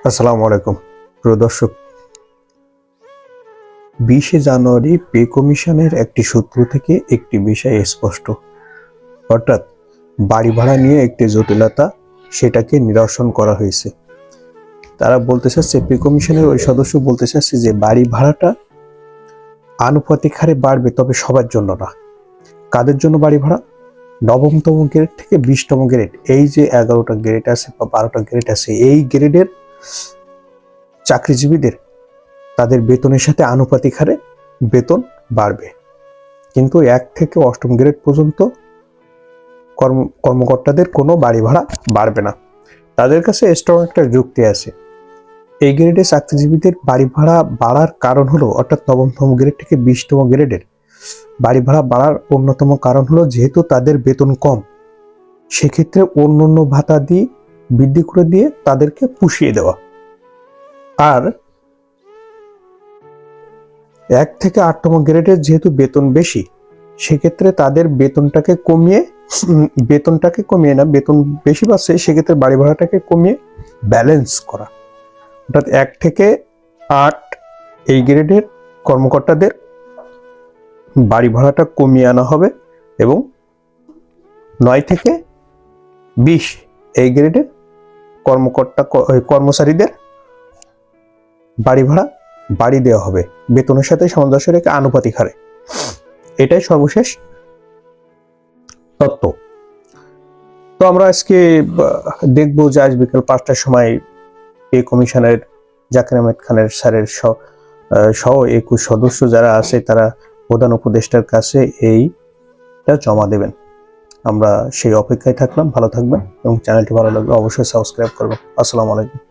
আসসালামু আলাইকুম প্রিয় দর্শক। 20শে জানুয়ারি পে কমিশনের একটি সূত্র থেকে একটি বিষয় স্পষ্ট, অর্থাৎ বাড়ি ভাড়া নিয়ে একটি জটিলতা, সেটাকে নিরসন করা হয়েছে। তারা বলতে চাচ্ছে, পে কমিশনের ওই সদস্য বলতে চাচ্ছে যে বাড়ি ভাড়াটা আনুপাতিক হারে বাড়বে, তবে সবার জন্য না। কাদের জন্য বাড়ি ভাড়া? নবমতম গ্রেড থেকে 20তম গ্রেড, এই যে 11টা গ্রেড আছে বা 12টা গ্রেড আছে, এই গ্রেডের চাকরিজীবীদের তাদের বেতনের সাথে আনুপাতিক হারে বেতন বাড়বে। কিন্তু 1 থেকে 8ম গ্রেড পর্যন্ত কর্মকর্তাদের কোনো বাড়ি ভাড়া বাড়বে না। তাদের কাছে স্ট্রং একটা যুক্তি আছে। এই গ্রেডে চাকরিজীবীদের বাড়ি ভাড়া বাড়ার কারণ হলো, অর্থাৎ নবমতম গ্রেড থেকে 20তম গ্রেডের বাড়ি ভাড়া বাড়ার অন্যতম কারণ হলো, যেহেতু তাদের বেতন কম, সেক্ষেত্রে অন্য ভাতা দিয়ে বৃদ্ধি করে দিয়ে তাদেরকে পুষিয়ে দেওয়া। আর 1 থেকে 8তম গ্রেডের যেহেতু বেতন বেশি, সেক্ষেত্রে তাদের বেতনটাকে কমিয়ে বেতন বেশি পাচ্ছে, সেক্ষেত্রে বাড়ি ভাড়াটাকে কমিয়ে ব্যালেন্স করা। অর্থাৎ 1 থেকে 8 এই গ্রেডের কর্মকর্তাদের বাড়ি ভাড়াটা কমিয়ে আনা হবে এবং 9 থেকে 20 এই গ্রেডের কর্মচারীদের বাড়ি ভাড়া বাড়ি দেওয়া হবে বেতনের সাথে সামঞ্জস্য রেখে আনুপাতিক হারে। এটাই সর্বশেষ তত্ত্ব। তো আমরা আজকে দেখবো যে আজ বিকেল 5টার সময় পে কমিশনের জাকির আহমেদ খানের স্যারের সহ 21 সদস্য যারা আছে, তারা প্রধান উপদেষ্টার কাছে এইটা জমা দেবেন। আমরা সেই অপেক্ষায় থাকলাম। ভালো থাকবেন এবং চ্যানেলটি ভালো লাগলে অবশ্যই সাবস্ক্রাইব করবেন। আসসালামু আলাইকুম।